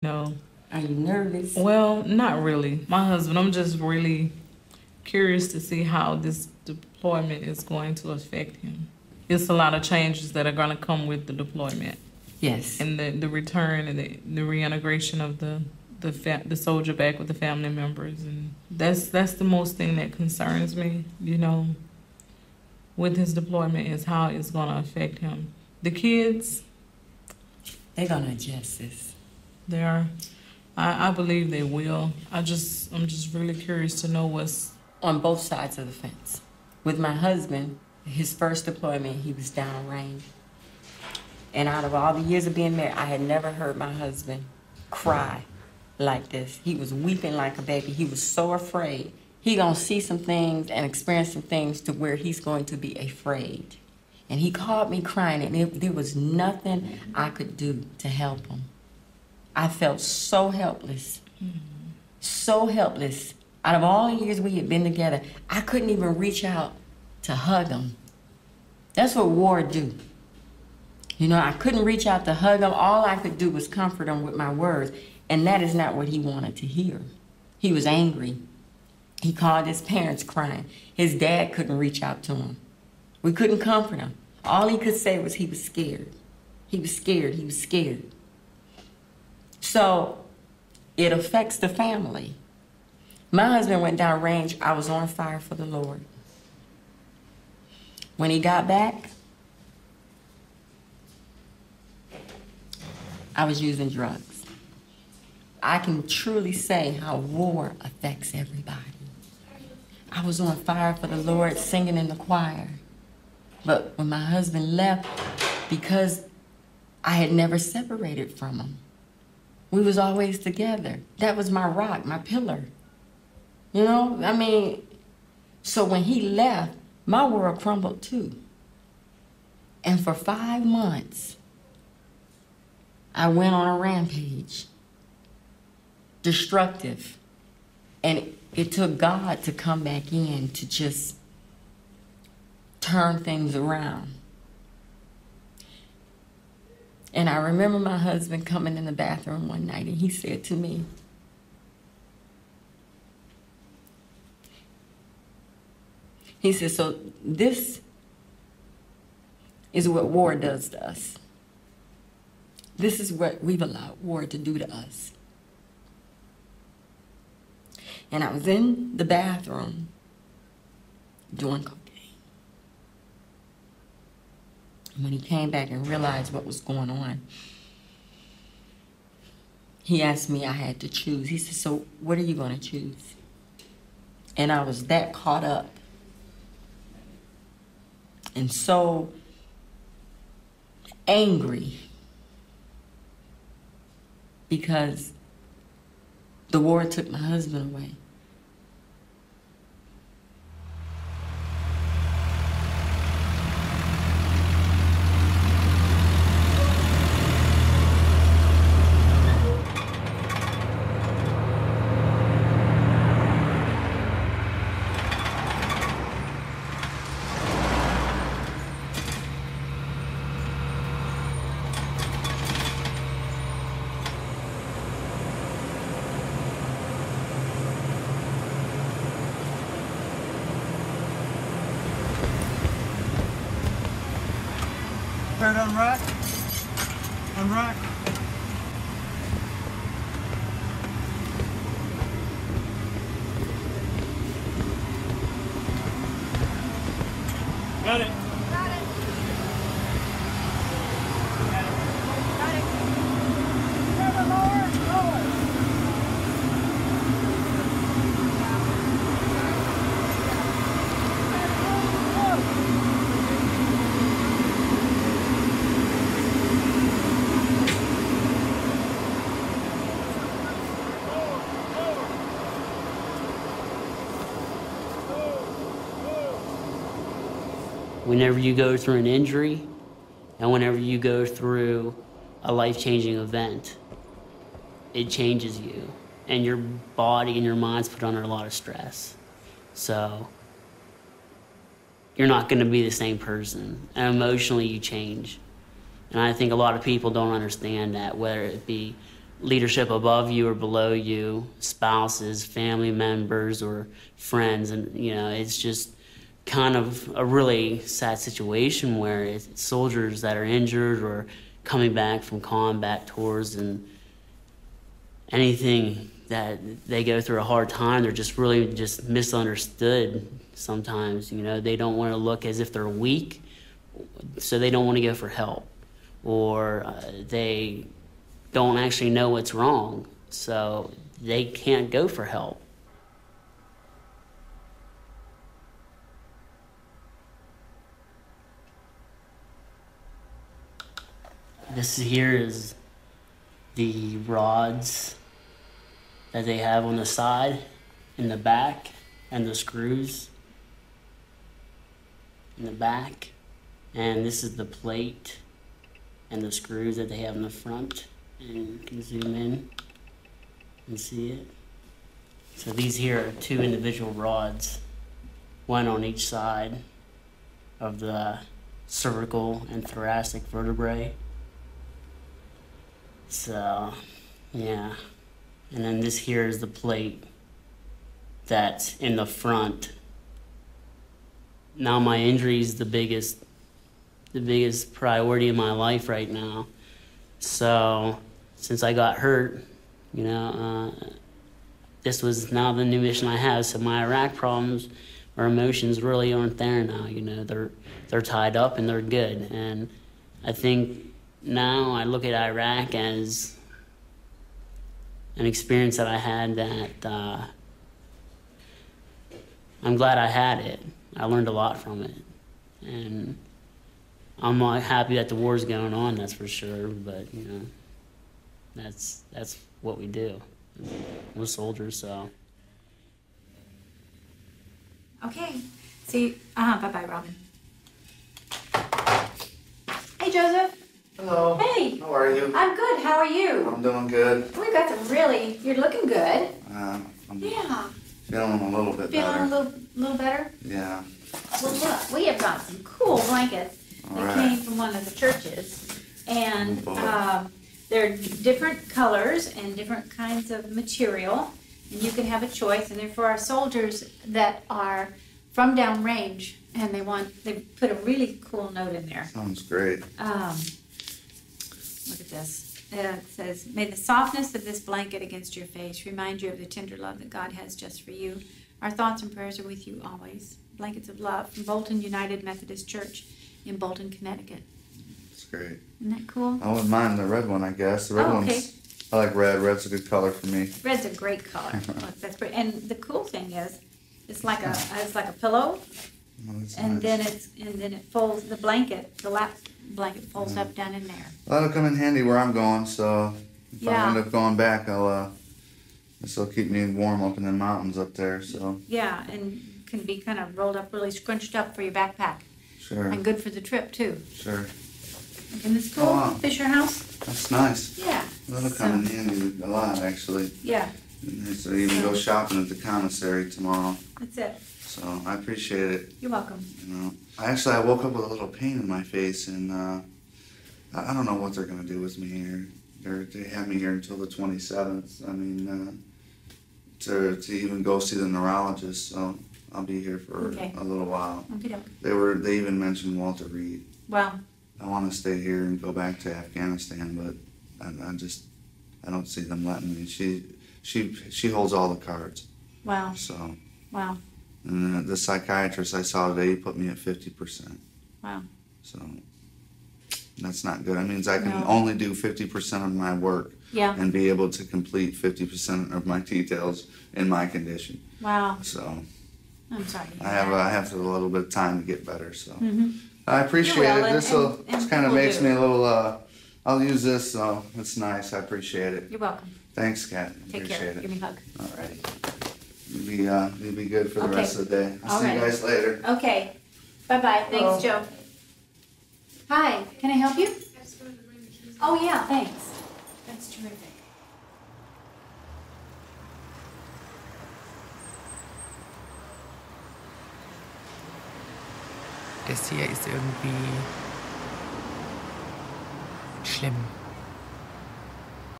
No. Are you nervous? Well, not really. My husband, I'm just really curious to see how this deployment is going to affect him. It's a lot of changes that are going to come with the deployment. Yes. And the return and the reintegration of the soldier back with the family members, and that's the most thing that concerns me, with his deployment, is how it's going to affect him. The kids, they're going to adjust this. They are. I believe they will. I'm just really curious to know what's on both sides of the fence. With my husband, his first deployment, he was downrange. And out of all the years of being married, I had never heard my husband cry like this. He was weeping like a baby. He was so afraid. He gonna see some things and experience some things to where he's going to be afraid. And he called me crying, and there was nothing I could do to help him. I felt so helpless, so helpless. Out of all the years we had been together, I couldn't even reach out to hug him. That's what war do. I couldn't reach out to hug him. All I could do was comfort him with my words, and that is not what he wanted to hear. He was angry. He called his parents crying. His dad couldn't reach out to him. We couldn't comfort him. All he could say was he was scared. He was scared. He was scared. So it affects the family. My husband went down range. I was on fire for the Lord. When he got back, I was using drugs. I can truly say how war affects everybody. I was on fire for the Lord, singing in the choir. But when my husband left, because I had never separated from him, we was always together. That was my rock, my pillar. So when he left, my world crumbled too. And for 5 months, I went on a rampage, destructive. And it took God to come back in to just turn things around. And I remember my husband coming in the bathroom one night, and he said to me, he said, so this is what war does to us. This is what we've allowed war to do to us. And I was in the bathroom doing cocaine. And when he came back and realized what was going on, he asked me, I had to choose. He said, so what are you going to choose? And I was that caught up and so angry because the war took my husband away. Turn on right. On right. Got it. Got it. Got it. Never lower, lower. Whenever you go through an injury and whenever you go through a life-changing event, it changes you and your body and your mind's put under a lot of stress. So you're not going to be the same person, and emotionally you change. And I think a lot of people don't understand that, whether it be leadership above you or below you, spouses, family members, or friends. And, you know, it's just kind of a really sad situation where it's soldiers that are injured or coming back from combat tours, and anything that they go through a hard time, they're just really just misunderstood sometimes. You know, they don't want to look as if they're weak, so they don't want to go for help, or they don't actually know what's wrong, so they can't go for help. This here is the rods that they have on the side, in the back, and the screws in the back. And this is the plate and the screws that they have in the front. And you can zoom in and see it. So these here are 2 individual rods, one on each side of the cervical and thoracic vertebrae. So, yeah. And then this here is the plate that's in the front. Now my injury is the biggest priority in my life right now. So, since I got hurt, you know, this was now the new mission I have. So my Iraq problems or emotions really aren't there now. You know, they're tied up and they're good. And I think now I look at Iraq as an experience that I had that I'm glad I had it. I learned a lot from it. And I'm not happy that the war's going on, that's for sure, but, you know, that's what we do. We're soldiers, so. Okay. See, bye-bye, Robin. Hey, Joseph. Hello. Hey. How are you? I'm good. How are you? I'm doing good. We got some really. You're looking good. I'm Yeah. feeling a little bit Feeling better. a little better. Yeah. Well, look, we have got some cool blankets All that right. came from one of the churches, and Oh, boy. they're different colors and different kinds of material, and you can have a choice. And they're for our soldiers that are from downrange, and they put a really cool note in there. Sounds great. Look at this. It says, "May the softness of this blanket against your face remind you of the tender love that God has just for you. Our thoughts and prayers are with you always." Blankets of love from Bolton United Methodist Church in Bolton, Connecticut. It's great. Isn't that cool? I wouldn't mind the red one, I guess. The red Oh, okay. one's, I like red. Red's a good color for me. Red's a great color. Look, that's great. And the cool thing is, it's like a pillow, Oh, that's and nice. then it folds the lap blanket folds up down in there. Well, that'll come in handy where I'm going, so if Yeah. I end up going back, this will keep me warm up in the mountains up there, so Yeah, and can be kind of rolled up, really scrunched up for your backpack, sure, and good for the trip too. sure. Isn't this cool? Oh, wow. Fisher House. That's nice. Yeah. That'll come in handy a lot, actually. Yeah, So even go shopping at the commissary tomorrow. that's it. So I appreciate it. You're welcome. You know, I woke up with a little pain in my face, and I don't know what they're gonna do with me here. They have me here until the 27th. I mean, to even go see the neurologist. So I'll be here for Okay. a little while. Okey-doke. They even mentioned Walter Reed. Well, I want to stay here and go back to Afghanistan, but I don't see them letting me. She holds all the cards. wow, So. wow, And the psychiatrist I saw today put me at 50%. wow. So that's not good. That means I can No. only do 50% of my work Yeah, and be able to complete 50% of my details in my condition. wow. So I'm sorry. to I hear have a little bit of time to get better. So Mm-hmm. I appreciate You will, it. and- This will and kind of people makes do. me a little. I'll use this, so it's nice. I appreciate it. You're welcome. Thanks, Kat. Take Appreciate care. it. Give me a hug. All right. You'll be good for the Okay. rest of the day. I'll All see right. you guys later. Okay. Bye-bye. Thanks, Joe. Hi, can I help you? Oh, yeah, thanks. That's terrific. Das hier ist irgendwie schlimm.